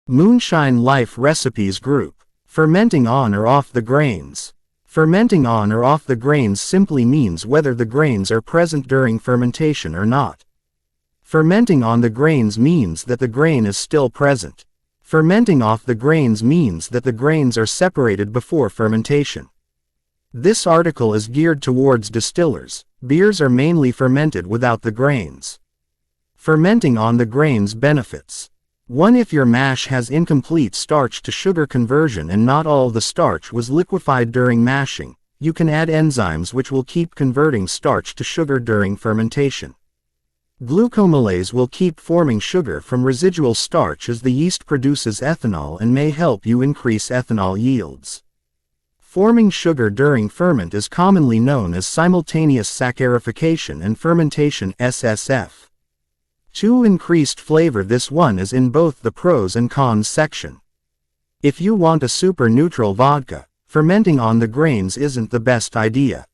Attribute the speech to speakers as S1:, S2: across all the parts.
S1: Moonshine Life Recipes Group. Fermenting on or off the grains. Fermenting on or off the grains simply means whether the grains are present during fermentation or not. Fermenting on the grains means that the grain is still present. Fermenting off the grains means that the grains are separated before fermentation. This article is geared towards distillers. Beers are mainly fermented without the grains. Fermenting on the grains benefits. 1. If your mash has incomplete starch to sugar conversion and not all the starch was liquefied during mashing, you can add enzymes which will keep converting starch to sugar during fermentation. Glucoamylase will keep forming sugar from residual starch as the yeast produces ethanol and may help you increase ethanol yields. Forming sugar during ferment is commonly known as simultaneous saccharification and fermentation SSF. 2. Increased flavor. This one is in both the pros and cons section. If you want a super neutral vodka, fermenting on the grains isn't the best idea.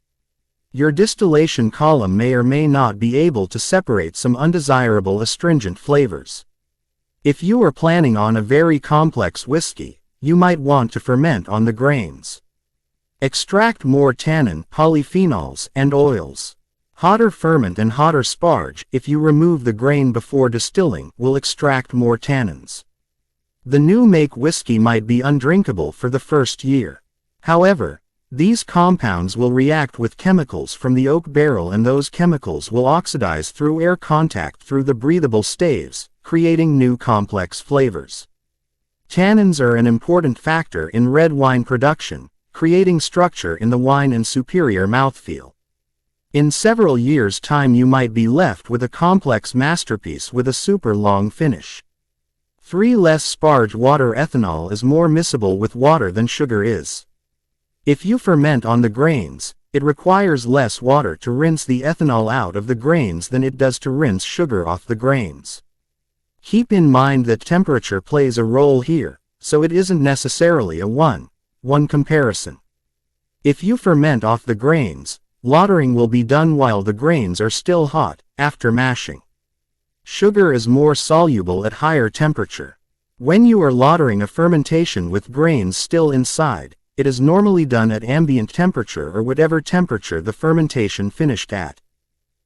S1: Your distillation column may or may not be able to separate some undesirable astringent flavors. If you are planning on a very complex whiskey, you might want to ferment on the grains. Extract more tannin, polyphenols, and oils. Hotter ferment and hotter sparge, if you remove the grain before distilling, will extract more tannins. The new make whiskey might be undrinkable for the first year. However, these compounds will react with chemicals from the oak barrel and those chemicals will oxidize through air contact through the breathable staves, creating new complex flavors. Tannins are an important factor in red wine production, creating structure in the wine and superior mouthfeel. In several years' time you might be left with a complex masterpiece with a super long finish. 3. Less sparge. Water. Ethanol is more miscible with water than sugar is. If you ferment on the grains, it requires less water to rinse the ethanol out of the grains than it does to rinse sugar off the grains. Keep in mind that temperature plays a role here, so it isn't necessarily a one-one comparison. If you ferment off the grains, lautering will be done while the grains are still hot, after mashing. Sugar is more soluble at higher temperature. When you are lautering a fermentation with grains still inside, it is normally done at ambient temperature or whatever temperature the fermentation finished at.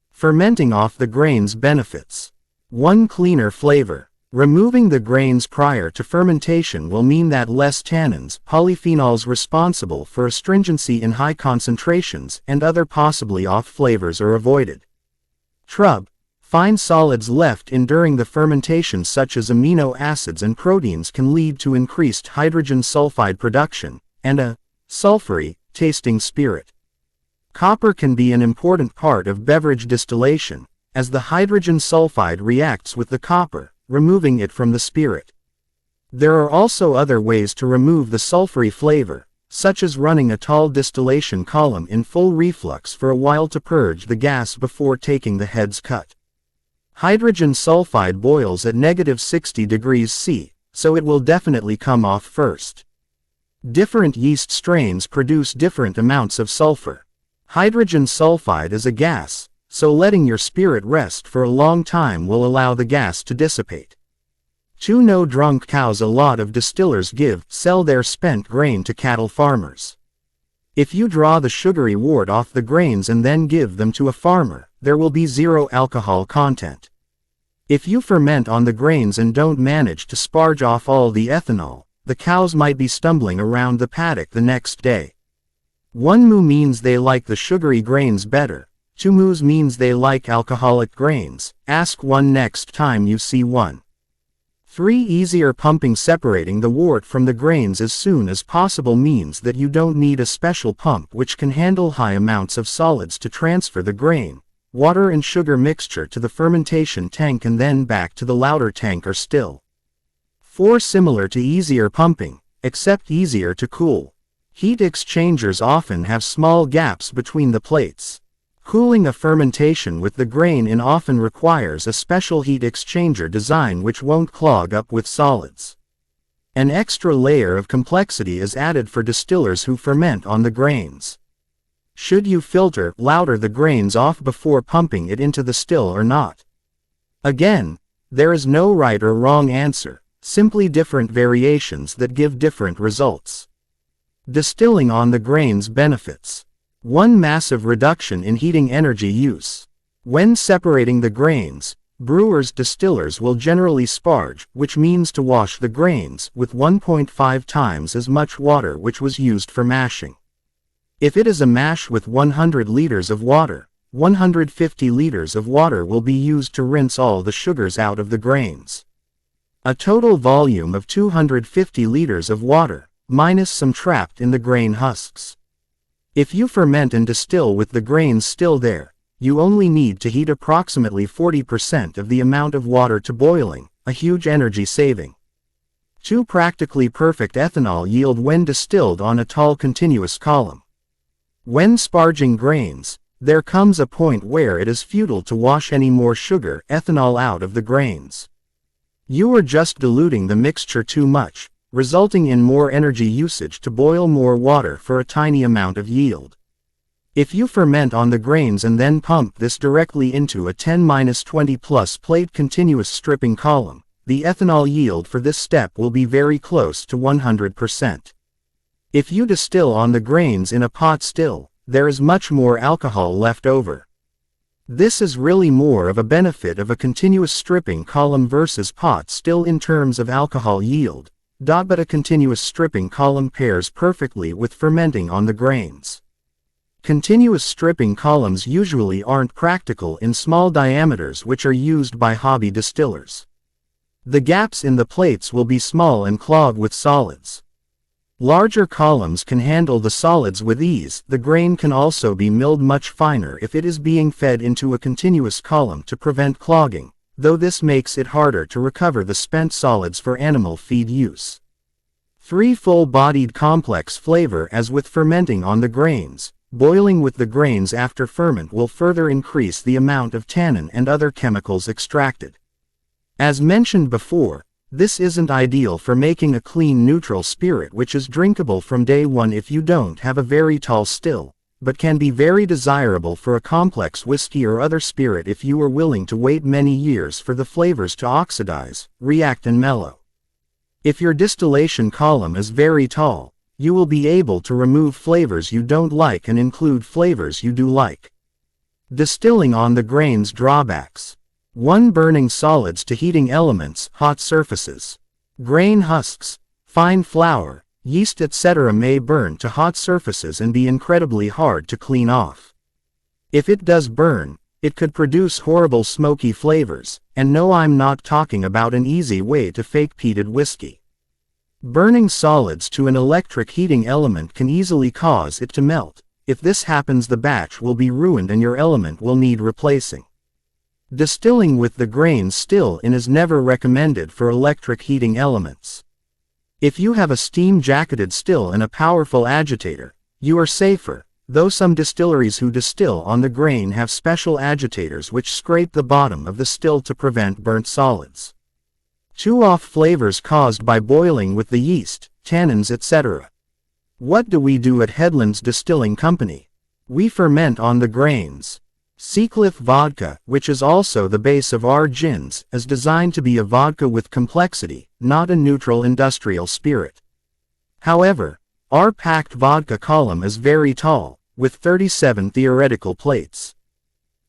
S1: Fermenting off the grains benefits. 1. Cleaner flavor. Removing the grains prior to fermentation will mean that less tannins, polyphenols responsible for astringency in high concentrations, and other possibly off flavors are avoided. Fine solids left in during the fermentation such as amino acids and proteins can lead to increased hydrogen sulfide production, and a sulfury tasting spirit. Copper can be an important part of beverage distillation, as the hydrogen sulfide reacts with the copper, removing it from the spirit. There are also other ways to remove the sulfury flavor, such as running a tall distillation column in full reflux for a while to purge the gas before taking the heads cut. Hydrogen sulfide boils at -60 degrees C, so it will definitely come off first. Different yeast strains produce different amounts of sulfur. Hydrogen sulfide is a gas, so letting your spirit rest for a long time will allow the gas to dissipate. 2. No drunk cows. A lot of distillers sell their spent grain to cattle farmers. If you draw the sugary wort off the grains and then give them to a farmer, there will be zero alcohol content. If you ferment on the grains and don't manage to sparge off all the ethanol, the cows might be stumbling around the paddock the next day. 1 moo means they like the sugary grains better. 2 moos means they like alcoholic grains. Ask one next time you see one. 3. Easier pumping. Separating the wort from the grains as soon as possible means that you don't need a special pump which can handle high amounts of solids to transfer the grain, water and sugar mixture to the fermentation tank and then back to the lauter tank or still. 4. Similar to easier pumping, except easier to cool. Heat exchangers often have small gaps between the plates. Cooling a fermentation with the grain in often requires a special heat exchanger design which won't clog up with solids. An extra layer of complexity is added for distillers who ferment on the grains. Should you lauter the grains off before pumping it into the still or not? Again, there is no right or wrong answer. simply different variations that give different results. Distilling on the grains benefits. 1. Massive reduction in heating energy use. When separating the grains, distillers will generally sparge, which means to wash the grains, with 1.5 times as much water which was used for mashing. If it is a mash with 100 liters of water, 150 liters of water will be used to rinse all the sugars out of the grains. A total volume of 250 liters of water, minus some trapped in the grain husks. If you ferment and distill with the grains still there, you only need to heat approximately 40% of the amount of water to boiling, a huge energy saving. 2. Practically perfect ethanol yield when distilled on a tall continuous column. When sparging grains, there comes a point where it is futile to wash any more sugar ethanol out of the grains. You are just diluting the mixture too much, resulting in more energy usage to boil more water for a tiny amount of yield. If you ferment on the grains and then pump this directly into a 10-20 plus plate continuous stripping column, the ethanol yield for this step will be very close to 100%. If you distill on the grains in a pot still, there is much more alcohol left over. This is really more of a benefit of a continuous stripping column versus pot still in terms of alcohol yield, but a continuous stripping column pairs perfectly with fermenting on the grains. Continuous stripping columns usually aren't practical in small diameters which are used by hobby distillers. The gaps in the plates will be small and clogged with solids. Larger columns can handle the solids with ease. The grain can also be milled much finer if it is being fed into a continuous column to prevent clogging, though this makes it harder to recover the spent solids for animal feed use. 3. Full-bodied complex flavor. As with fermenting on the grains, boiling with the grains after ferment will further increase the amount of tannin and other chemicals extracted. As mentioned before, this isn't ideal for making a clean neutral spirit which is drinkable from day one if you don't have a very tall still, but can be very desirable for a complex whiskey or other spirit if you are willing to wait many years for the flavors to oxidize, react and mellow. If your distillation column is very tall, you will be able to remove flavors you don't like and include flavors you do like. Distilling on the grains drawbacks. 1. Burning solids to heating elements, hot surfaces. Grain husks, fine flour, yeast etc. may burn to hot surfaces and be incredibly hard to clean off. If it does burn, it could produce horrible smoky flavors, and no, I'm not talking about an easy way to fake peated whiskey. Burning solids to an electric heating element can easily cause it to melt. If this happens, the batch will be ruined and your element will need replacing. Distilling with the grains still in is never recommended for electric heating elements. If you have a steam-jacketed still and a powerful agitator, you are safer, though some distilleries who distill on the grain have special agitators which scrape the bottom of the still to prevent burnt solids. 2. Off flavors caused by boiling with the yeast, tannins etc. What do we do at Headlands Distilling Company? We ferment on the grains. Seacliff vodka, which is also the base of our gins, is designed to be a vodka with complexity, not a neutral industrial spirit. However, our packed vodka column is very tall, with 37 theoretical plates.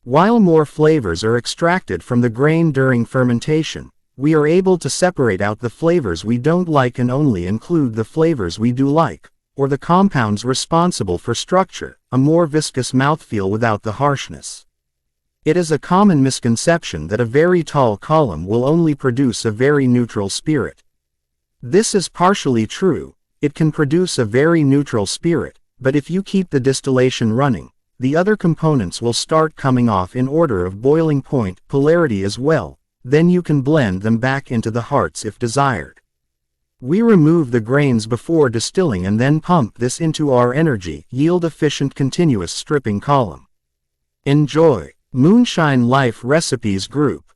S1: While more flavors are extracted from the grain during fermentation, we are able to separate out the flavors we don't like and only include the flavors we do like, or the compounds responsible for structure, a more viscous mouthfeel without the harshness. It is a common misconception that a very tall column will only produce a very neutral spirit. This is partially true, it can produce a very neutral spirit, but if you keep the distillation running, the other components will start coming off in order of boiling point, polarity as well, then you can blend them back into the hearts if desired. We remove the grains before distilling and then pump this into our energy, yield-efficient continuous stripping column. Enjoy! Moonshine Life Recipes Group.